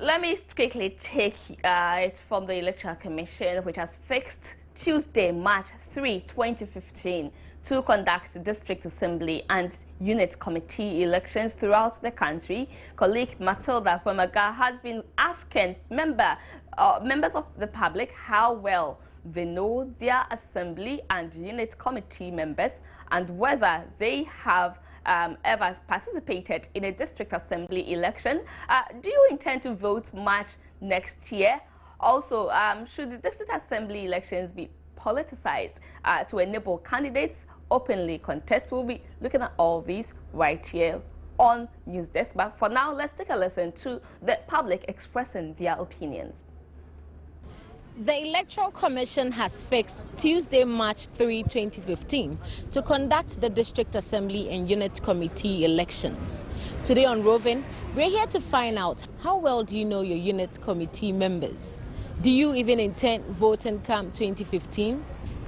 let me quickly take it from the Electoral Commission, which has fixed Tuesday, March 3, 2015, to conduct district assembly and unit committee elections throughout the country. Colleague Matilda Pamaga has been asking members of the public how well they know their assembly and unit committee members and whether they have ever participated in a district assembly election. Do you intend to vote March next year? Also, should the district assembly elections be politicized to enable candidates openly contest? We'll be looking at all these right here on News Desk. But for now, let's take a listen to the public expressing their opinions. The Electoral Commission has fixed Tuesday, March 3, 2015, to conduct the District Assembly and Unit Committee elections. Today on Roving, we're here to find out how well do you know your unit committee members? Do you even intend voting come 2015?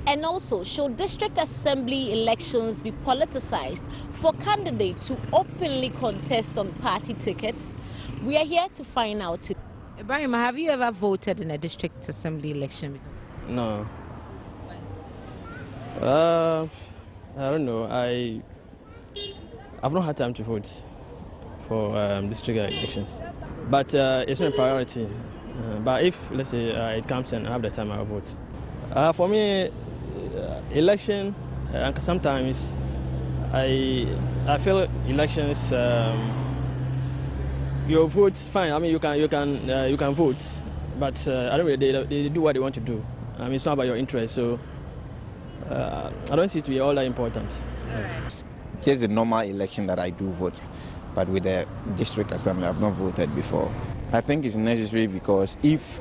And also, should District Assembly elections be politicized for candidates to openly contest on party tickets? We are here to find out today. Ibrahim, have you ever voted in a district assembly election? No. I don't know. I've not had time to vote for district elections, but it's not a priority. But if, let's say, it comes and I have the time, I'll vote. For me, election, sometimes I feel elections. Your vote's fine. I mean, you can vote, but I don't really, they do what they want to do. I mean, it's not about your interest, so I don't see it to be all that important. Just the normal election that I do vote, but with the district assembly, I've not voted before. I think it's necessary because if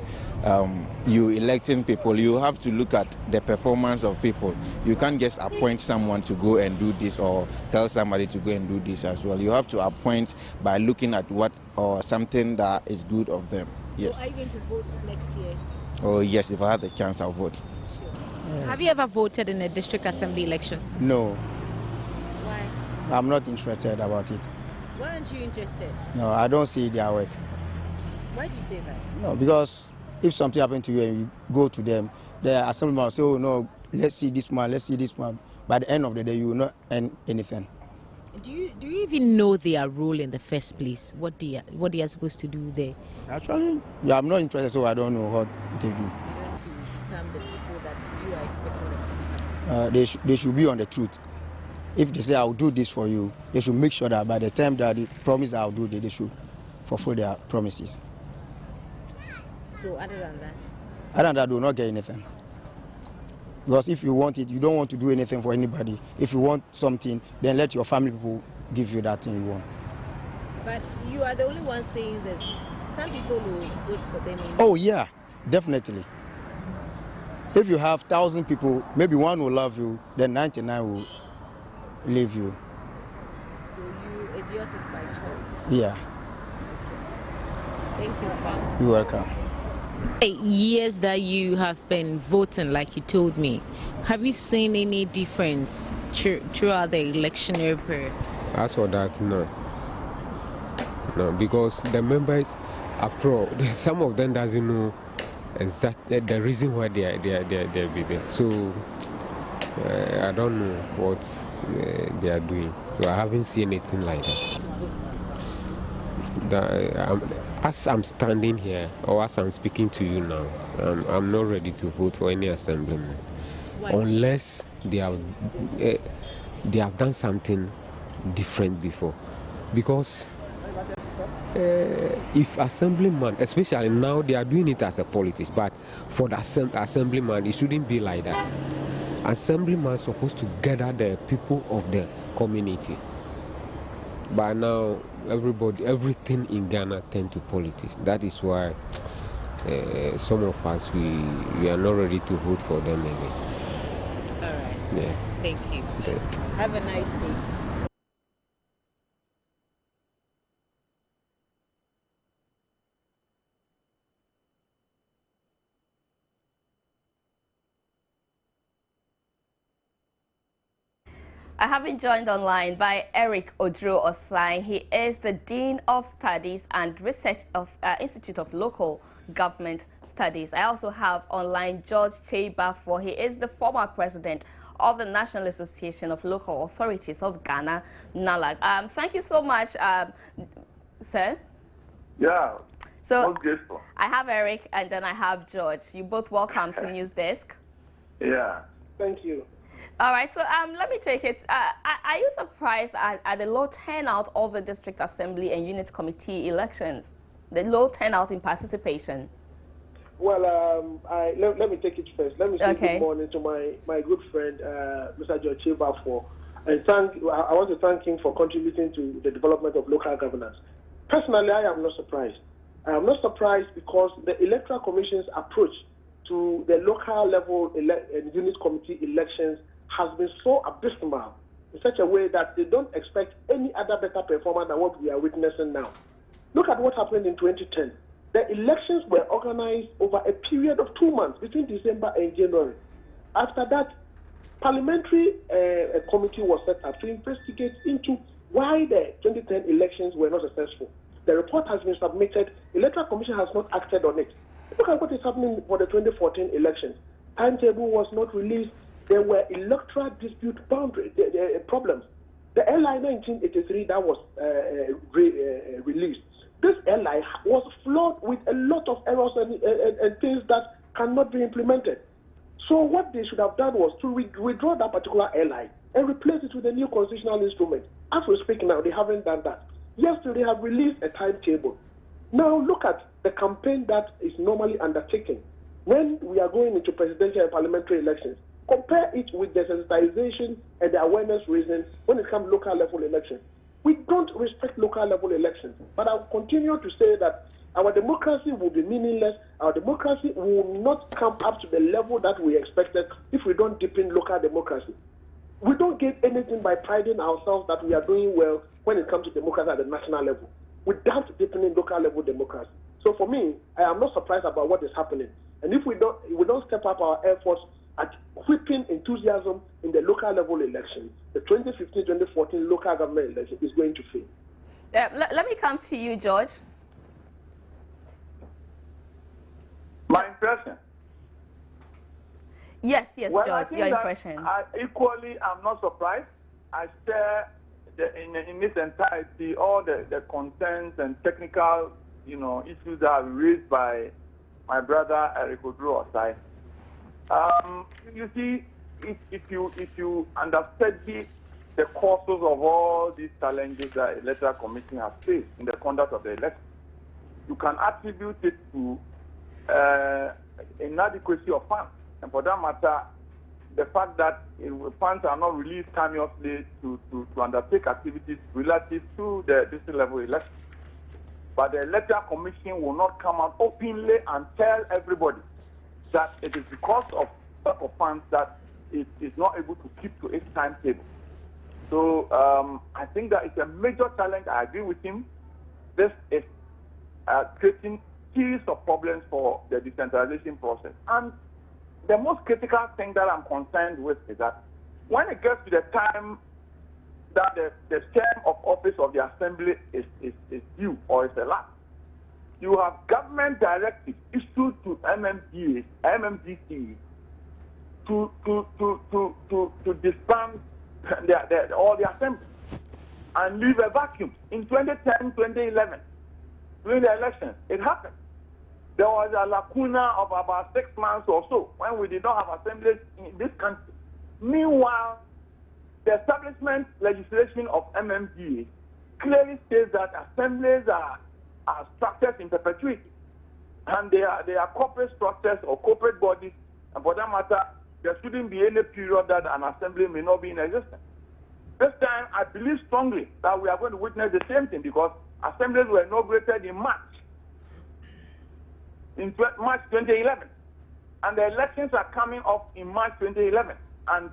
you electing people, you have to look at the performance of people. You can't just appoint someone to go and do this or tell somebody to go and do this as well. You have to appoint by looking at what or something that is good of them. So yes. Are you going to vote next year? Oh yes, if I have the chance, I'll vote. Sure. Yes. Have you ever voted in a district assembly election? No. Why? I'm not interested about it. Why aren't you interested? No, I don't see their work. Why do you say that? No, because if something happened to you and you go to them, the assemblyman will say, oh no, let's see this one, let's see this one. By the end of the day, you will not earn anything. Do you even know their role in the first place? What they are supposed to do there? Actually, yeah, I'm not interested, so I don't know what they do. You want to become the people that you are expecting them to become? They should be on the truth. If they say, I'll do this for you, they should make sure that by the time that they promise that I'll do it, they should fulfill their promises. So other than that, they will not get anything. Because if you want it, you don't want to do anything for anybody. If you want something, then let your family people give you that thing you want. But you are the only one saying this. Some people will vote for them. Oh yeah, definitely. If you have 1,000 people, maybe one will love you, then 99 will leave you. So yours is by choice? Yeah. Thank you, Pam. You're welcome. Years that you have been voting, like you told me, have you seen any difference throughout the electionary period? As for that, no. No, because the members, after all, some of them doesn't know exactly the reason why they be there. So I don't know what they are doing. So I haven't seen anything like that. As I'm standing here, or as I'm speaking to you now, I'm not ready to vote for any assemblyman. Why? Unless they have done something different before. Because if assemblyman, especially now they are doing it as a politics, but for the assemblyman, it shouldn't be like that. Assemblyman is supposed to gather the people of the community. But now, everything in Ghana tend to politics. That is why some of us, we are not ready to vote for them again. All right. Yeah. Thank you. Yeah. Have a nice day. I have been joined online by Eric Odro Osai. He is the Dean of Studies and Research of Institute of Local Government Studies. I also have online George Chebafo. He is the former president of the National Association of Local Authorities of Ghana, NALAG. Thank you so much, sir. Yeah, so most grateful. I have Eric and then I have George. You both welcome to News Desk. Yeah. Thank you. All right, so let me take it. Are you surprised at the low turnout of the District Assembly and Unit Committee elections? The low turnout in participation? Well, let me take it first. Let me say Okay. Good morning to my good friend, Mr. George Chebafo, and I want to thank him for contributing to the development of local governance. Personally, I am not surprised. I am not surprised because the Electoral Commission's approach to the local level and unit committee elections has been so abysmal in such a way that they don't expect any other better performance than what we are witnessing now. Look at what happened in 2010. The elections were organized over a period of 2 months between December and January. After that, parliamentary committee was set up to investigate into why the 2010 elections were not successful. The report has been submitted. The Electoral Commission has not acted on it. Look at what is happening for the 2014 elections. Timetable was not released. There were electoral dispute boundary problems. The LI 1983 that was released, this LI was flawed with a lot of errors and things that cannot be implemented. So what they should have done was to withdraw that particular LI and replace it with a new constitutional instrument. As we speak now, they haven't done that. Yesterday, they have released a timetable. Now look at the campaign that is normally undertaken when we are going into presidential and parliamentary elections. Compare it with the sensitization and the awareness reasons when it comes to local level elections. We don't respect local level elections, but I'll continue to say that our democracy will be meaningless. Our democracy will not come up to the level that we expected if we don't deepen local democracy. We don't get anything by priding ourselves that we are doing well when it comes to democracy at the national level, without deepening local level democracy. So for me, I am not surprised about what is happening. And if we don't step up our efforts at whipping enthusiasm in the local level election, the 2015-2014 local government election is going to fail. Let me come to you, George. My impression. Yes, Well, George, your impression. Equally, I'm not surprised. I share in its entirety all the concerns and technical, issues that are raised by my brother Eric Odro Osai. You see, if you understudy the causes of all these challenges that the Electoral Commission has faced in the conduct of the election, you can attribute it to inadequacy of funds. And for that matter, the fact that funds are not released timeously to undertake activities relative to the district level election. But the Electoral Commission will not come out openly and tell everybody that it is because of lack of funds that it is not able to keep to its timetable. So I think that it's a major challenge. I agree with him. This is creating series of problems for the decentralization process. And the most critical thing that I'm concerned with is that when it gets to the time that the term of office of the assembly is due or is elapsed, you have government directives issued to MMDC to disband all the assembly and leave a vacuum. In 2010, 2011, during the elections, it happened. There was a lacuna of about 6 months or so when we did not have assemblies in this country. Meanwhile, the establishment legislation of MMDA clearly states that assemblies are structures in perpetuity, and they are corporate structures or corporate bodies, and for that matter, there shouldn't be any period that an assembly may not be in existence. This time, I believe strongly that we are going to witness the same thing because assemblies were inaugurated in March 2011, and the elections are coming up in March 2011, and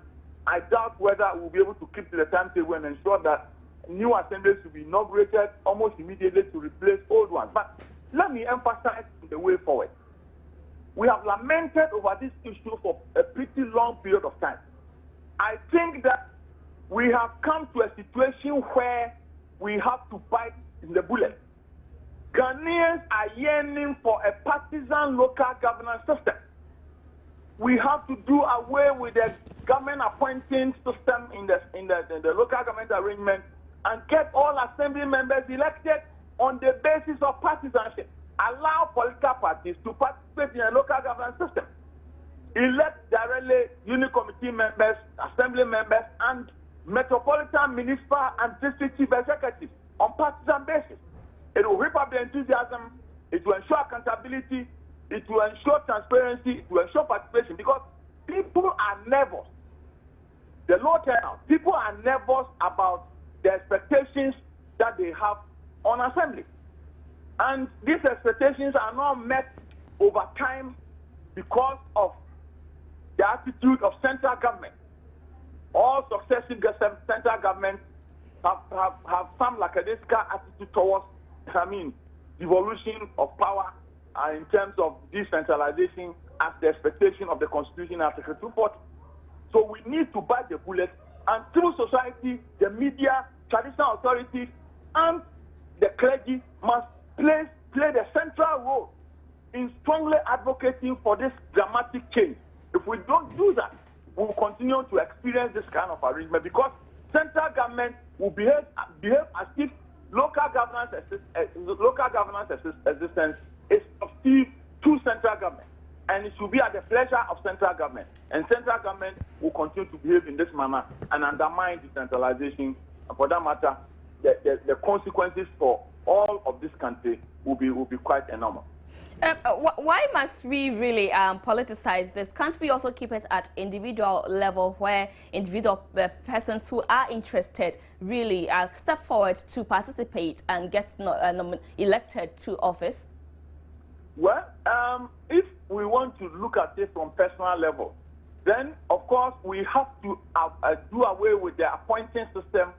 I doubt whether we'll be able to keep to the timetable and ensure that new assemblies will be inaugurated almost immediately to replace old ones. But let me emphasize the way forward. We have lamented over this issue for a pretty long period of time. I think that we have come to a situation where we have to bite the bullet. Ghanaians are yearning for a partisan local governance system. We have to do away with the government appointing system in the local government arrangement and get all assembly members elected on the basis of partisanship. Allow political parties to participate in a local governance system. Elect directly unit committee members, assembly members, and metropolitan, municipal, and district chief executives on partisan basis. It will whip up the enthusiasm, it will ensure accountability, it will ensure transparency, it will ensure participation, because people are nervous. The low turnout, people are nervous about the expectations that they have on assembly. And these expectations are not met over time because of the attitude of central government. All successive central governments have some lackadaisical attitude towards, devolution of power in terms of decentralization as the expectation of the Constitution, Article 240. So we need to bite the bullet, and civil society, the media, traditional authorities, and the clergy must play the central role in strongly advocating for this dramatic change. If we don't do that, we will continue to experience this kind of arrangement, because central government will behave as if local governance existence is substitute to central government, and it should be at the pleasure of central government. And central government will continue to behave in this manner and undermine decentralization. And for that matter, the consequences for all of this country will be quite enormous. Why must we really politicize this? Can't we also keep it at individual level, where individual persons who are interested really step forward to participate and get elected to office? Well, if we want to look at this from personal level, then of course we have to do away with the appointing system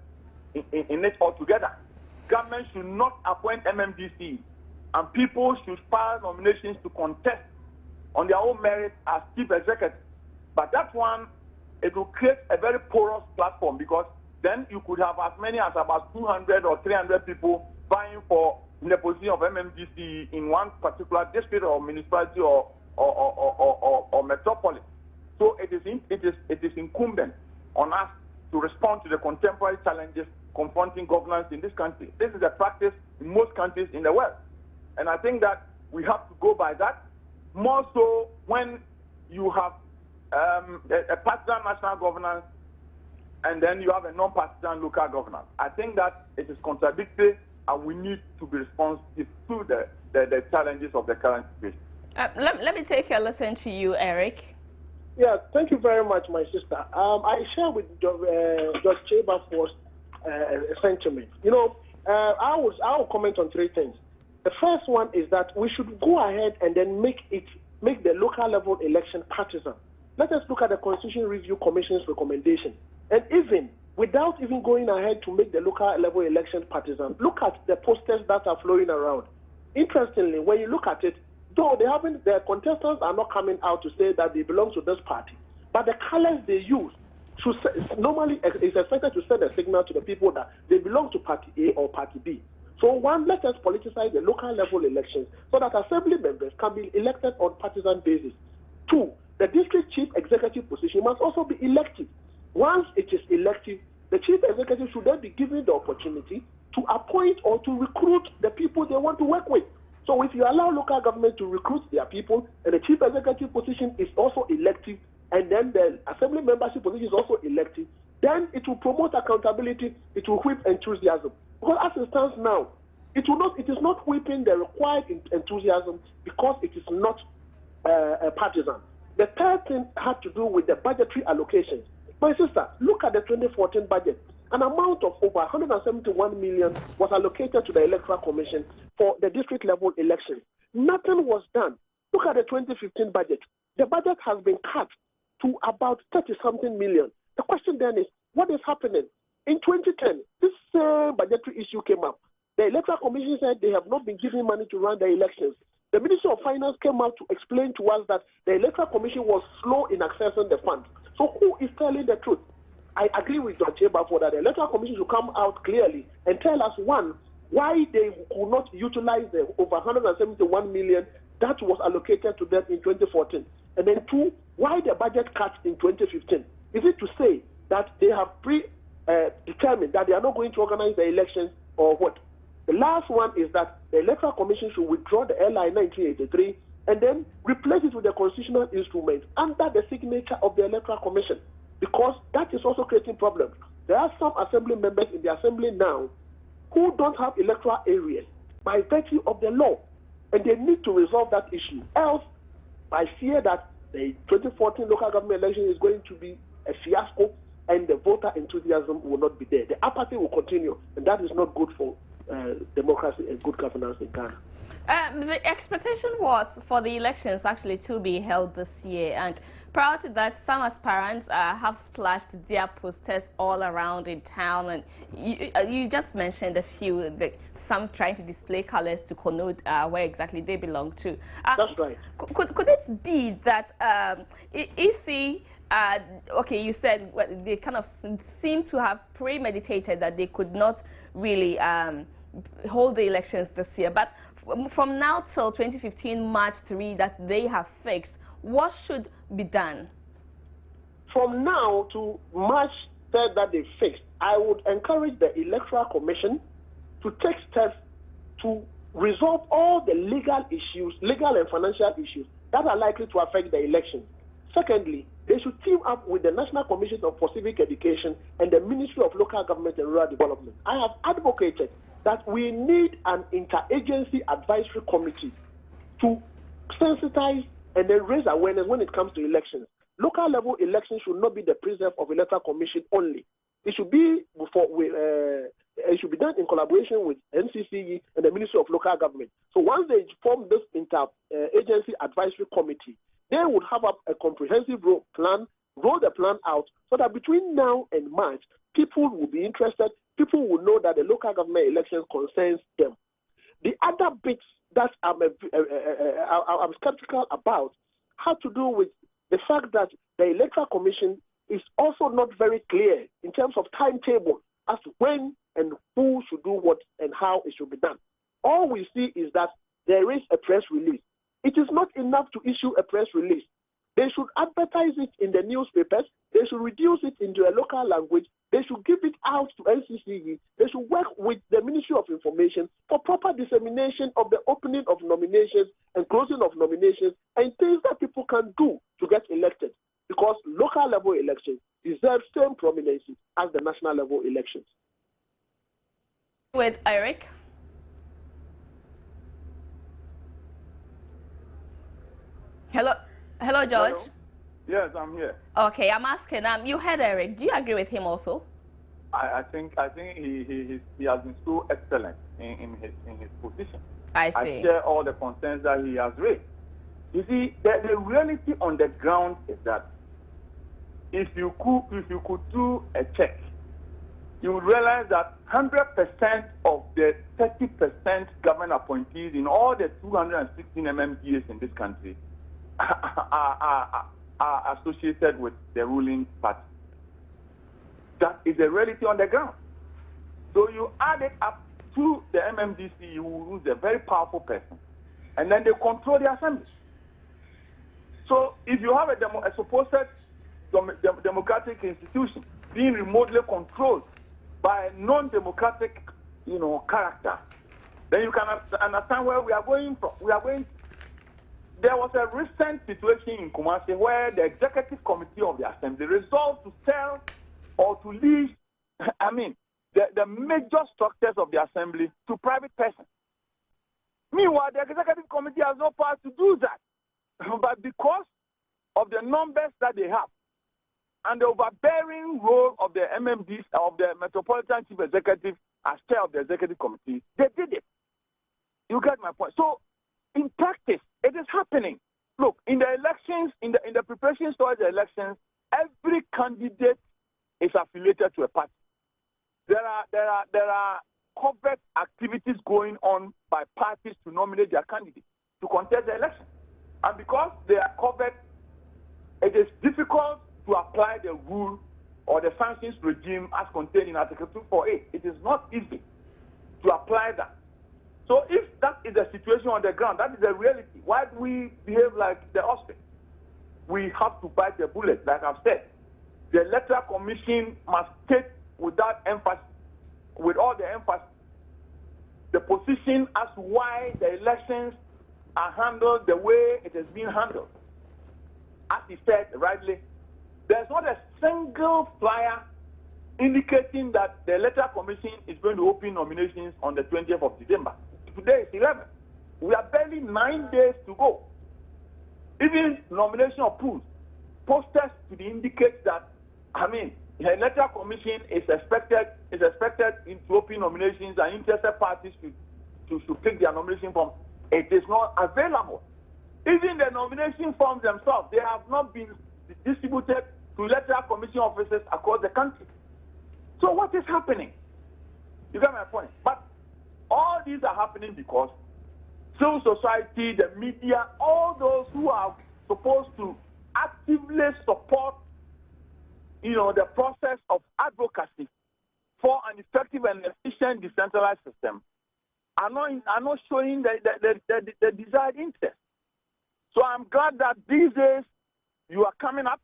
in it altogether. Government should not appoint MMDC, and people should file nominations to contest on their own merit as chief executive. But that one, it will create a very porous platform, because then you could have as many as about 200 or 300 people vying for the position of MMDC in one particular district or municipality or metropolis. So it is incumbent on us to respond to the contemporary challenges confronting governance in this country. This is a practice in most countries in the world. And I think that we have to go by that, more so when you have a partisan national governance and then you have a non-partisan local governance. I think that it is contradictory, and we need to be responsive to the challenges of the current situation. Let me take a listen to you, Eric. Yeah, thank you very much, my sister. I share with Judge Chebafor's sentiment. I will comment on three things. The first one is that we should go ahead and then make the local level election partisan. Let us look at the Constitution Review Commission's recommendation. And even without even going ahead to make the local level election partisan, look at the posters that are flowing around. Interestingly, when you look at it, though the contestants are not coming out to say that they belong to this party, but the colors they use normally is expected to send a signal to the people that they belong to Party A or Party B. So one, let us politicize the local level elections so that assembly members can be elected on partisan basis. Two, the district chief executive position must also be elective. Once it is elective, the chief executive should then be given the opportunity to appoint or to recruit the people they want to work with. So if you allow local government to recruit their people, and the chief executive position is also elective, and then the assembly membership position is also elective, then it will promote accountability, it will whip enthusiasm. Because as it stands now, it is not whipping the required enthusiasm, because it is not partisan. The third thing had to do with the budgetary allocations. My sister, look at the 2014 budget. An amount of over 171 million was allocated to the Electoral Commission for the district level elections. Nothing was done. Look at the 2015 budget. The budget has been cut to about 30-something million. The question then is, what is happening? In 2010, this budgetary issue came up. The Electoral Commission said they have not been given money to run the elections. The Ministry of Finance came out to explain to us that the Electoral Commission was slow in accessing the funds. So who is telling the truth? I agree with Dr. Chebafo that the Electoral Commission should come out clearly and tell us, one, why they could not utilize the over 171 million that was allocated to them in 2014. And then two, why the budget cut in 2015? Is it to say that they have determined that they are not going to organize the elections or what? The last one is that the Electoral Commission should withdraw the LI 1983 and then replace it with a constitutional instrument under the signature of the Electoral Commission, because that is also creating problems. There are some assembly members in the assembly now who don't have electoral areas by virtue of the law, and they need to resolve that issue. Else, I fear that the 2014 local government election is going to be a fiasco, and the voter enthusiasm will not be there. The apathy will continue, and that is not good for democracy and good governance in Ghana. The expectation was for the elections actually to be held this year, and prior to that, some aspirants have splashed their posters all around in town, and you just mentioned a few, some trying to display colors to connote where exactly they belong to. That's right. Could it be that EC, okay, you said they kind of seem to have premeditated that they could not really hold the elections this year, but from now till 2015 March 3 that they have fixed, what should be done? From now to March 3rd that they fixed, I would encourage the Electoral Commission to take steps to resolve all the legal issues, legal and financial issues that are likely to affect the election. Secondly, they should team up with the National Commission for Civic Education and the Ministry of Local Government and Rural Development. I have advocated that we need an interagency advisory committee to sensitize and then raise awareness when it comes to elections. Local level elections should not be the preserve of Electoral Commission only. It should be it should be done in collaboration with NCCE and the Ministry of Local Government. So once they form this interagency advisory committee, they would have a comprehensive plan, roll the plan out, so that between now and March, people will be interested. People will know that the local government elections concerns them. The other bits that I'm skeptical about have to do with the fact that the Electoral Commission is also not very clear in terms of timetable as to when and who should do what and how it should be done. All we see is that there is a press release. It is not enough to issue a press release. They should advertise it in the newspapers. They should reduce it into a local language. They should give it out to NCCE. They should work with the Ministry of Information for proper dissemination of the opening of nominations and closing of nominations and things that people can do to get elected. Because local level elections deserve same prominence as the national level elections. With Eric. Hello, George. Hello? Yes, I'm here. Okay, I'm asking. You heard Eric. Do you agree with him also? I think he has been so excellent in his position. I see. I share all the concerns that he has raised. You see, the reality on the ground is that if you could do a check, you would realize that 100% of the 30% government appointees in all the 216 MMDAs in this country are associated with the ruling party. That is the reality on the ground. So you add it up to the MMDC, who is a very powerful person, and then they control the assembly. So if you have a supposed democratic institution being remotely controlled by a non-democratic, character, then you can understand where we are going from. There was a recent situation in Kumasi where the executive committee of the assembly resolved to sell or to lease, the major structures of the assembly to private persons. Meanwhile, the executive committee has no power to do that. But because of the numbers that they have and the overbearing role of the MMDs, of the Metropolitan Chief Executive as chair of the executive committee, they did it. You get my point? So, in practice, it is happening. Look, in the elections, in the preparations towards the elections, every candidate is affiliated to a party. There are covert activities going on by parties to nominate their candidates to contest the election. And because they are covered, it is difficult to apply the rule or the sanctions regime as contained in Article 248. It is not easy to apply that. So if that is the situation on the ground, that is the reality. Why do we behave like the ostrich? We have to bite the bullet, like I've said. The Electoral Commission must take without emphasis, with all the emphasis, the position as to why the elections are handled the way it has been handled. As he said rightly, there's not a single flyer indicating that the Electoral Commission is going to open nominations on the 20th of December. Today is 11. We are barely 9 days to go. Even nomination approved, posters to indicate that, the Electoral Commission is expected to open nominations and interested parties to pick their nomination form. It is not available. Even the nomination forms themselves, they have not been distributed to Electoral Commission offices across the country. So what is happening? You get my point? But all these are happening because civil society, the media, all those who are supposed to actively support, the process of advocacy for an effective and efficient decentralized system are not showing the desired interest. So I'm glad that these days you are coming up,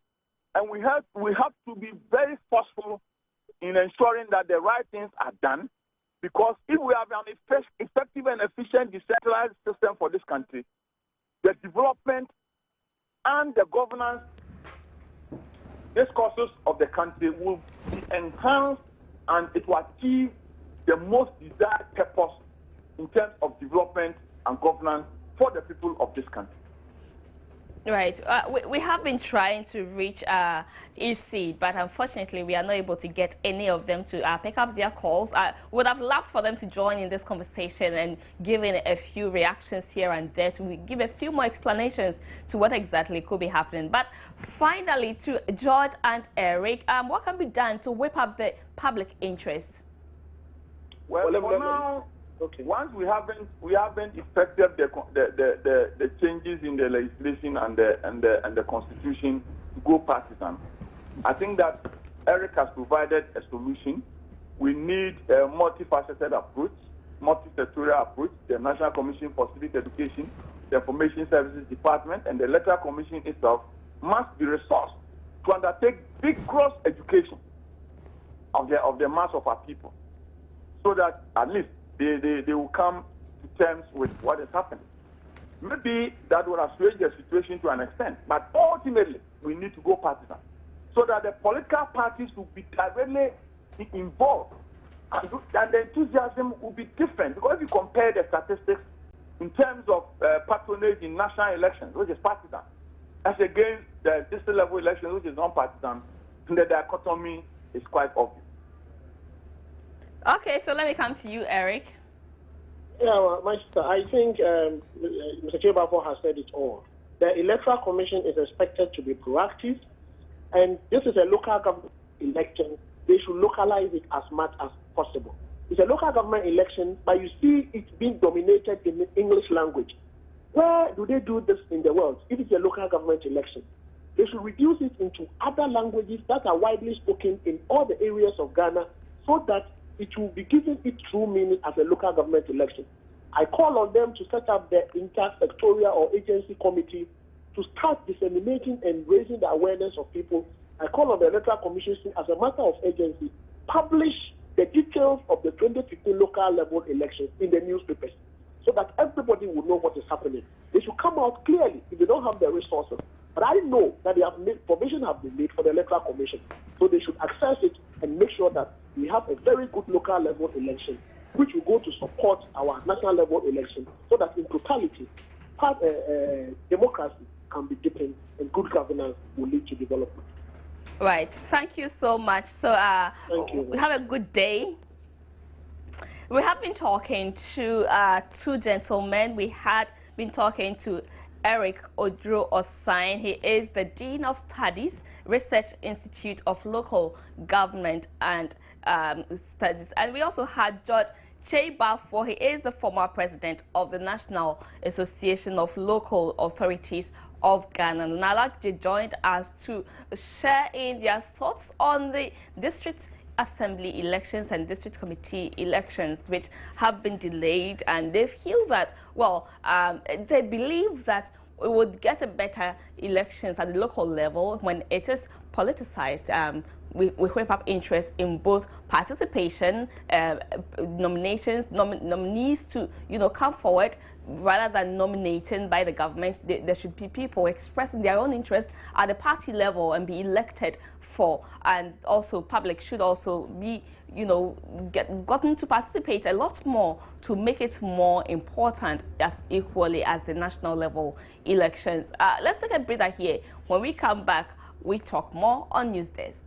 and we have to be very forceful in ensuring that the right things are done, because if we have an effective and efficient decentralized system for this country, the development and the governance discourses of the country will be enhanced, and it will achieve the most desired purpose in terms of development and governance for the people of this country. Right. We have been trying to reach EC, but unfortunately we are not able to get any of them to pick up their calls. Would have loved for them to join in this conversation and give in a few reactions here and there to give a few more explanations to what exactly could be happening. But finally, to George and Eric, what can be done to whip up the public interest? Well, for now, okay. Once we haven't effected the changes in the legislation and the constitution to go partisan, I think that Eric has provided a solution. We need a multifaceted approach, multi-sectorial approach. The National Commission for Civic Education, the Information Services Department, and the Electoral Commission itself must be resourced to undertake vigorous education of the mass of our people, so that at least they will come to terms with what is happening. Maybe that will assuage the situation to an extent, but ultimately we need to go partisan, so that the political parties will be directly involved, and the enthusiasm will be different. Because if you compare the statistics in terms of patronage in national elections, which is partisan, as against the district level elections, which is non-partisan, the dichotomy is quite obvious. Okay, so let me come to you, Eric. Yeah, well, my sister, I think Mr. Chebafo has said it all. The Electoral Commission is expected to be proactive, and this is a local government election. They should localize it as much as possible. It's a local government election, but you see it being dominated in the English language. Where do they do this in the world if it's a local government election? They should reduce it into other languages that are widely spoken in all the areas of Ghana, so that it will be given its true meaning as a local government election. I call on them to set up the intersectorial or agency committee to start disseminating and raising the awareness of people. I call on the Electoral Commission to, as a matter of agency, publish the details of the 2015 local level elections in the newspapers, so that everybody will know what is happening. They should come out clearly if they don't have the resources. But I know that provision have been made for the Electoral Commission, so they should access it and make sure that we have a very good local level election, which will go to support our national level election, so that in totality, democracy can be deepened and good governance will lead to development. Right. Thank you so much. So Thank you. We have a good day. We have been talking to two gentlemen. We had been talking to Eric Odro Osain. He is the Dean of Studies, Research Institute of Local Government and Studies. And we also had George Chebafo. He is the former president of the National Association of Local Authorities of Ghana. And Nalakje joined us to share in their thoughts on the district assembly elections and district committee elections, which have been delayed, and they feel that, well, they believe that we would get a better elections at the local level when it is politicized. We whip up interest in both participation, nominees to, come forward rather than nominating by the government. There should be people expressing their own interest at the party level and be elected for, and also public should also be, gotten to participate a lot more to make it more important as equally as the national level elections. Let's take a breather here. When we come back, we talk more on News Desk.